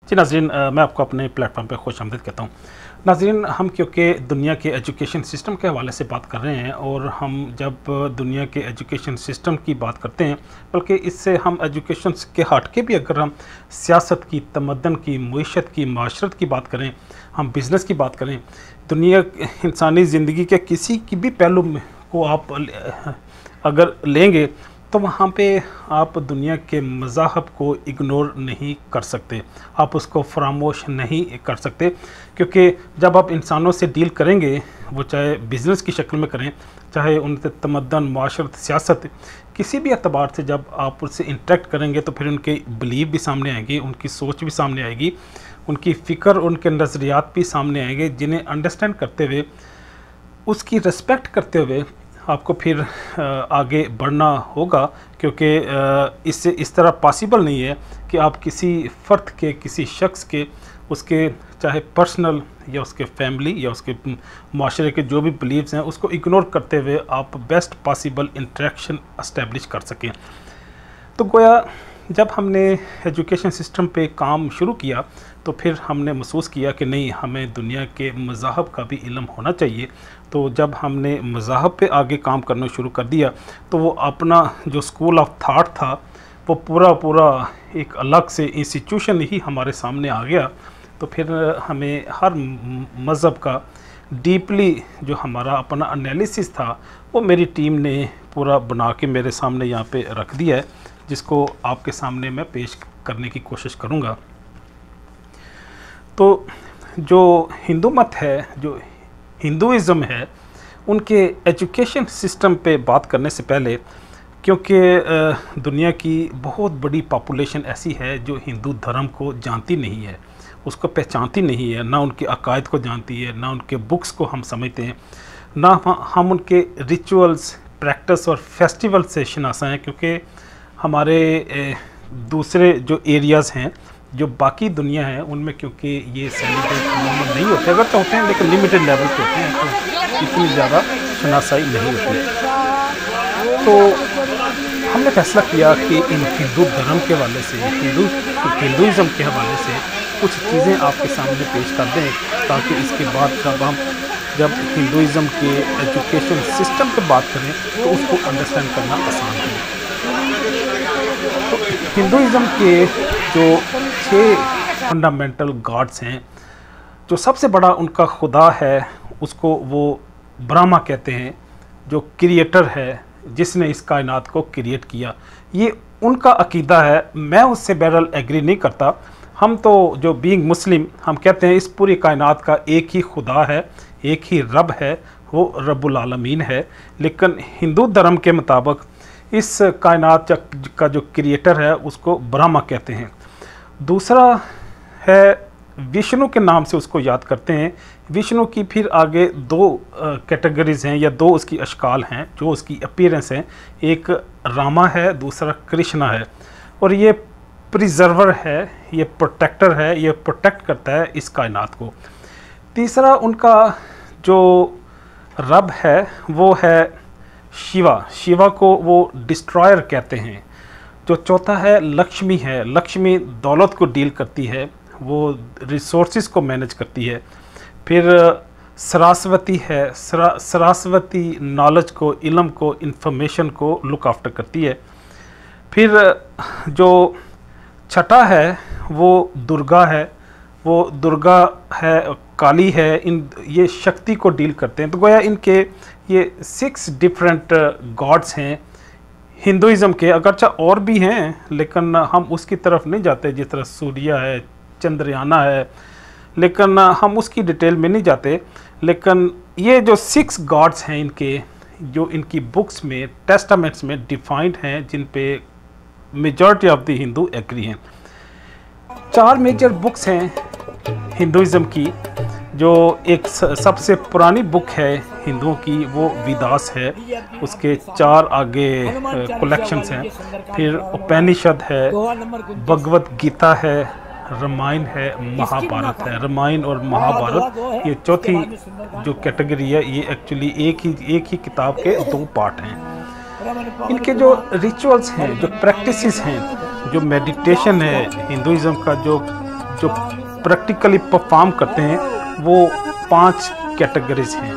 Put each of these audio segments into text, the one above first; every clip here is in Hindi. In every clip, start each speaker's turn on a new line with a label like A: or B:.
A: जी नाज़रीन, मैं आपको अपने प्लेटफॉर्म पे खुशामदीद कहता हूँ। नाज़रीन, हम क्योंकि दुनिया के एजुकेशन सिस्टम के हवाले से बात कर रहे हैं और हम जब दुनिया के एजुकेशन सिस्टम की बात करते हैं, बल्कि इससे हम एजुकेशन के हट के भी अगर हम सियासत की, तमद्दन की, मईशत की, माशरत की बात करें, हम बिज़नेस की बात करें, दुनिया इंसानी ज़िंदगी के किसी की भी पहलू को आप अगर लेंगे तो वहाँ पे आप दुनिया के मज़ाहब को इग्नोर नहीं कर सकते, आप उसको फरामोश नहीं कर सकते। क्योंकि जब आप इंसानों से डील करेंगे, वो चाहे बिज़नेस की शक्ल में करें, चाहे उनसे तमद्दन, माशरत, सियासत, किसी भी एतबार से जब आप उससे इंटरेक्ट करेंगे तो फिर उनके बिलीव भी सामने आएंगे, उनकी सोच भी सामने आएगी, उनकी फ़िक्र, उनके नज़रियात भी सामने आएंगे, जिन्हें अंडरस्टैंड करते हुए, उसकी रिस्पेक्ट करते हुए आपको फिर आगे बढ़ना होगा। क्योंकि इससे इस तरह पॉसिबल नहीं है कि आप किसी फ़र्द के, किसी शख्स के, उसके चाहे पर्सनल या उसके फैमिली या उसके माशरे के जो भी बिलीव्स हैं, उसको इग्नोर करते हुए आप बेस्ट पॉसिबल इंटरेक्शन एस्टेब्लिश कर सकें। तो गोया जब हमने एजुकेशन सिस्टम पे काम शुरू किया तो फिर हमने महसूस किया कि नहीं, हमें दुनिया के मज़ाहब का भी इल्म होना चाहिए। तो जब हमने मज़ाहब पे आगे काम करना शुरू कर दिया तो वो अपना जो स्कूल ऑफ थाट था वो पूरा एक अलग से इंस्टीट्यूशन ही हमारे सामने आ गया। तो फिर हमें हर मज़हब का डीपली जो हमारा अपना एनालिसिस था वो मेरी टीम ने पूरा बना के मेरे सामने यहाँ पे रख दिया है, जिसको आपके सामने मैं पेश करने की कोशिश करूँगा। तो जो हिंदू मत है, जो हिंदुइज़्म है, उनके एजुकेशन सिस्टम पे बात करने से पहले, क्योंकि दुनिया की बहुत बड़ी पॉपुलेशन ऐसी है जो हिंदू धर्म को जानती नहीं है, उसको पहचानती नहीं है, ना उनके अकायद को जानती है, ना उनके बुक्स को हम समझते हैं, ना हम उनके रिचुअल्स, प्रैक्टिस और फेस्टिवल से शनासा हैं। क्योंकि हमारे दूसरे जो एरियाज़ हैं, जो बाकी दुनिया है, उनमें क्योंकि ये सेलिब्रेट नॉर्मल नहीं होते, अगर तो होते हैं लेकिन लिमिटेड लेवल पे होते हैं, तो इतनी ज़्यादा शनासाई नहीं होती। तो हमने फैसला किया कि इन हिंदू धर्म के हवाले से, हिंदुइज़्म के हवाले से कुछ चीज़ें आपके सामने पेश कर दें, ताकि इसके बाद जब हिंदुइज़्म के एजुकेशन सिस्टम पर बात करें तो उसको अंडरस्टैंड करना आसान हो। तो हिंदुइज़्म के जो 6 फंडामेंटल गॉड्स हैं, जो सबसे बड़ा उनका खुदा है उसको वो ब्रह्मा कहते हैं, जो क्रिएटर है, जिसने इस कायनात को क्रिएट किया, ये उनका अकीदा है। मैं उससे बहरहाल एग्री नहीं करता। हम तो जो बीइंग मुस्लिम, हम कहते हैं इस पूरी कायनात का एक ही खुदा है, एक ही रब है, वो रब्बुल आलमीन है। लेकिन हिंदू धर्म के मुताबिक इस कायनात का जो क्रिएटर है उसको ब्रह्मा कहते हैं। दूसरा है विष्णु के नाम से उसको याद करते हैं। विष्णु की फिर आगे 2 कैटेगरीज़ हैं या 2 उसकी अशकाल हैं, जो उसकी अपीयरेंस हैं। एक रामा है, दूसरा कृष्णा है। और ये प्रिजर्वर है, ये प्रोटेक्टर है, ये प्रोटेक्ट करता है इस कायनात को। तीसरा उनका जो रब है वो है शिवा। शिवा को वो डिस्ट्रॉयर कहते हैं। जो चौथा है लक्ष्मी है। लक्ष्मी दौलत को डील करती है, वो रिसोर्सेज को मैनेज करती है। फिर सरस्वती है। सरस्वती नॉलेज को, इल्म को, इंफॉर्मेशन को लुक आफ्टर करती है। फिर जो छठा है वो दुर्गा है। वो दुर्गा है, काली है, ये शक्ति को डील करते हैं। तो गोया इनके ये 6 डिफरेंट गॉड्स हैं हिंदुइज़्म के। अगरचा और भी हैं लेकिन हम उसकी तरफ नहीं जाते, जिस तरह सूर्य है, चंद्रयाना है, लेकिन हम उसकी डिटेल में नहीं जाते। लेकिन ये जो 6 गॉड्स हैं इनके, जो इनकी बुक्स में, टेस्टामेंट्स में डिफाइंड हैं, जिन पे majority of the Hindu agree हैं। 4 मेजर बुक्स हैं हिंदुइज़्म की। जो एक सबसे पुरानी बुक है हिंदुओं की वो वेदास है, उसके 4 आगे कलेक्शंस हैं। फिर उपनिषद है, भगवत गीता है, रामायण है, महाभारत है। रामायण और महाभारत ये चौथी जो कैटेगरी है, ये एक्चुअली एक ही किताब के 2 पार्ट हैं। इनके जो रिचुअल्स हैं, जो प्रैक्टिसेस हैं, जो मेडिटेशन है, हिंदुइज़्म का जो जो प्रैक्टिकली परफॉर्म करते हैं वो 5 कैटेगरीज हैं।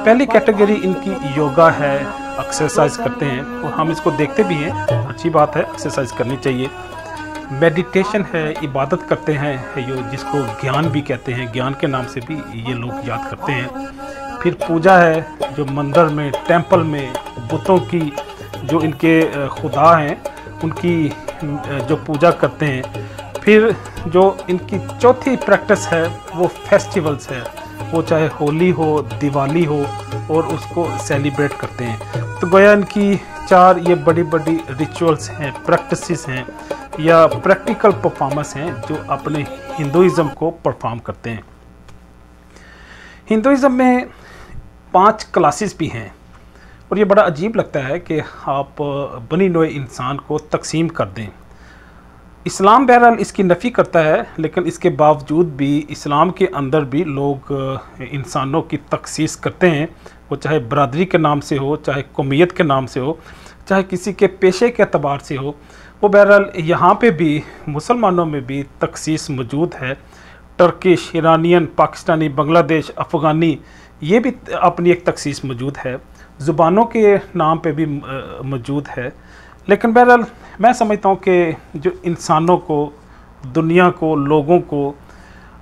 A: पहली कैटेगरी इनकी योगा है, एक्सरसाइज करते हैं और हम इसको देखते भी हैं, अच्छी बात है, एक्सरसाइज करनी चाहिए। मेडिटेशन है, इबादत करते हैं, यो जिसको ज्ञान भी कहते हैं, ज्ञान के नाम से भी ये लोग याद करते हैं। फिर पूजा है, जो मंदिर में, टेंपल में बुतों की, जो इनके खुदा हैं उनकी जो पूजा करते हैं। फिर जो इनकी चौथी प्रैक्टिस है वो फेस्टिवल्स है, वो चाहे होली हो, दिवाली हो, और उसको सेलिब्रेट करते हैं। तो गोया इनकी 4 ये बड़ी बड़ी रिचुअल्स हैं, प्रैक्टिसेस हैं या प्रैक्टिकल परफॉर्मेंस हैं जो अपने हिंदुइज़्म को परफॉर्म करते हैं। हिंदुइज़्म में 5 क्लासेस भी हैं और ये बड़ा अजीब लगता है कि आप बनी नोए इंसान को तकसीम कर दें। इस्लाम बहरहाल इसकी नफ़ी करता है, लेकिन इसके बावजूद भी इस्लाम के अंदर भी लोग इंसानों की तखसीस करते हैं, वो चाहे बरादरी के नाम से हो, चाहे कौमियत के नाम से हो, चाहे किसी के पेशे के अतबार से हो। वो बहरहाल यहाँ पे भी मुसलमानों में भी तखसीस मौजूद है। टर्किश, ईरानियन, पाकिस्तानी, बांग्लादेश, अफ़गानी, ये भी अपनी एक तखसीस मौजूद है। ज़ुबानों के नाम पे भी मौजूद है। लेकिन बहरहाल मैं समझता हूँ कि जो इंसानों को, दुनिया को, लोगों को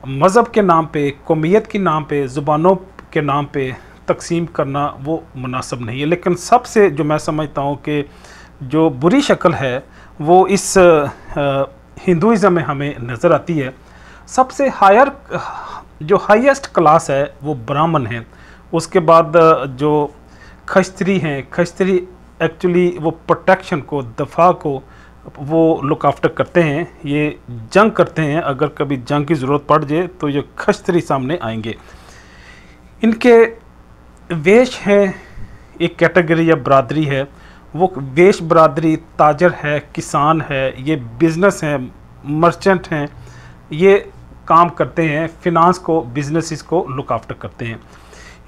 A: मज़हब के नाम पे, कौमियत के नाम पे, ज़ुबानों के नाम पे तकसीम करना वो मुनासिब नहीं है। लेकिन सबसे जो मैं समझता हूँ कि जो बुरी शक्ल है वो इस हिंदुइज़्म में हमें नज़र आती है। सबसे हायर जो हाईएस्ट क्लास है वो ब्राह्मण है। उसके बाद जो खस्त्री हैं, खस्त्री एक्चुअली वो प्रोटेक्शन को, दफ़ा को वो लुक आफ्टर करते हैं, ये जंग करते हैं। अगर कभी जंग की ज़रूरत पड़ जाए तो ये खस्त्री सामने आएंगे। इनके वेश हैं, एक कैटेगरी या बरादरी है, वो वेश बरादरी ताजर है, किसान है, ये बिज़नेस हैं, मर्चेंट हैं, ये काम करते हैं, फिनांस को, बिजनेसेस को लुक आफ्टर करते हैं।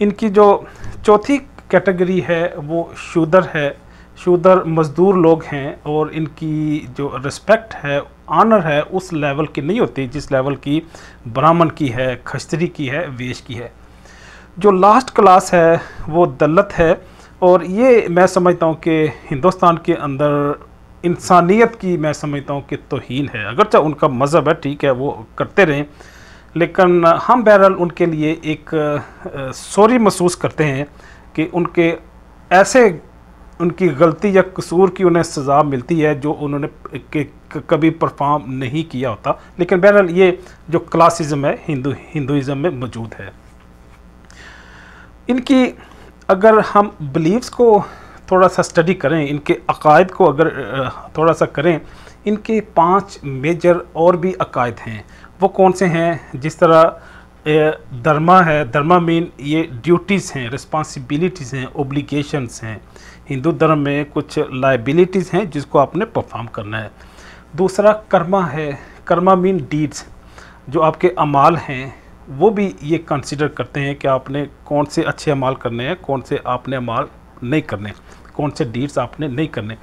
A: इनकी जो चौथी कैटेगरी है वो शूदर है, शूदर मज़दूर लोग हैं और इनकी जो रिस्पेक्ट है, ऑनर है, उस लेवल की नहीं होती जिस लेवल की ब्राह्मण की है, खस्त्री की है, वेश की है। जो लास्ट क्लास है वो दल्लत है और ये मैं समझता हूँ कि हिंदुस्तान के अंदर इंसानियत की मैं समझता हूँ कि तौहीन है। अगरचे उनका मज़हब है, ठीक है, वो करते रहें, लेकिन हम बहरहाल उनके लिए एक सॉरी महसूस करते हैं कि उनके ऐसे उनकी गलती या कसूर की उन्हें सज़ा मिलती है जो उन्होंने कभी परफॉर्म नहीं किया होता। लेकिन बहरहाल ये जो क्लासिज़म है हिंदुइज़्म में मौजूद है। इनकी अगर हम बिलीव्स को थोड़ा सा स्टडी करें, इनके अकायद को अगर थोड़ा सा करें, इनके 5 मेजर और भी अकायद हैं। वो कौन से हैं? जिस तरह धर्मा है, धर्मा मीन ये ड्यूटीज़ हैं, रिस्पॉन्सिबिलिटीज़ हैं, ओब्लिगेशंस हैं। हिंदू धर्म में कुछ लाइबिलिटीज़ हैं जिसको आपने परफॉर्म करना है। दूसरा कर्मा है, कर्मा मीन डीड्स, जो आपके अमाल हैं वो भी ये कंसिडर करते हैं कि आपने कौन से अच्छे अमाल करने हैं, कौन से आपने अमाल नहीं करने, कौन से डीड्स आपने नहीं करने।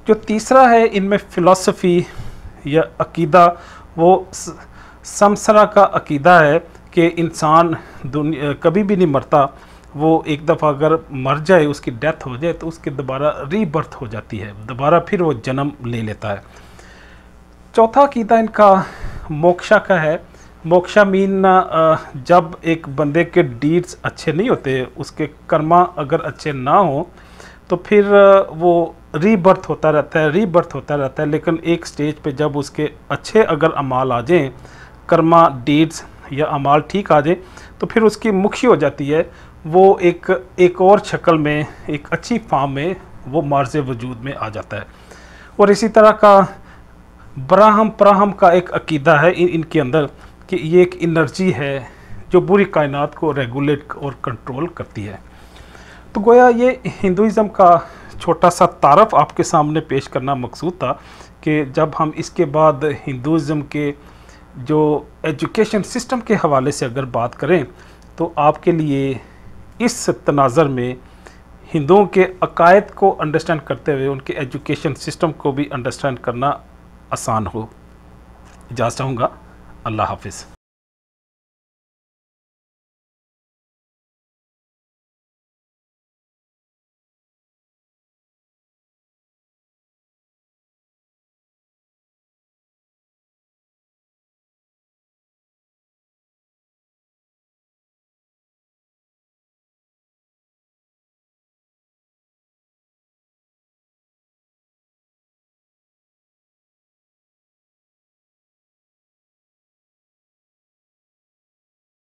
A: जो तीसरा है इनमें फ़िलासफ़ी या अकीदा, वो समसरा का अकीदा है कि इंसान दुनिया कभी भी नहीं मरता, वो एक दफ़ा अगर मर जाए, उसकी डेथ हो जाए तो उसके दोबारा रीबर्थ हो जाती है, दोबारा फिर वो जन्म ले लेता है। चौथा अकीदा इनका मोक्षा का है। मोक्षा मीन जब एक बंदे के डीड्स अच्छे नहीं होते, उसके कर्मा अगर अच्छे ना हो तो फिर वो रीबर्थ होता रहता है, रीबर्थ होता रहता है। लेकिन एक स्टेज पे जब उसके अच्छे अगर अमाल आ जाएँ, कर्मा डीड्स या अमाल ठीक आ जाए, तो फिर उसकी मुक्ति हो जाती है। वो एक और शक्ल में, एक अच्छी फॉर्म में वो मार्ज़ वजूद में आ जाता है। और इसी तरह का ब्राह्म का एक अकीदा है इनके अंदर कि ये एक एनर्जी है जो पूरी कायनात को रेगुलेट और कंट्रोल करती है। तो गोया ये हिंदुइज़्म का छोटा सा तारफ़ आपके सामने पेश करना मकसूद था कि जब हम इसके बाद हिंदुइज़्म के जो एजुकेशन सिस्टम के हवाले से अगर बात करें तो आपके लिए इस तनाज़र में हिंदुओं के अकायद को अंडरस्टैंड करते हुए उनके एजुकेशन सिस्टम को भी अंडरस्टैंड करना आसान हो। इजाज़त चाहूँगा। अल्लाह हाफिज़।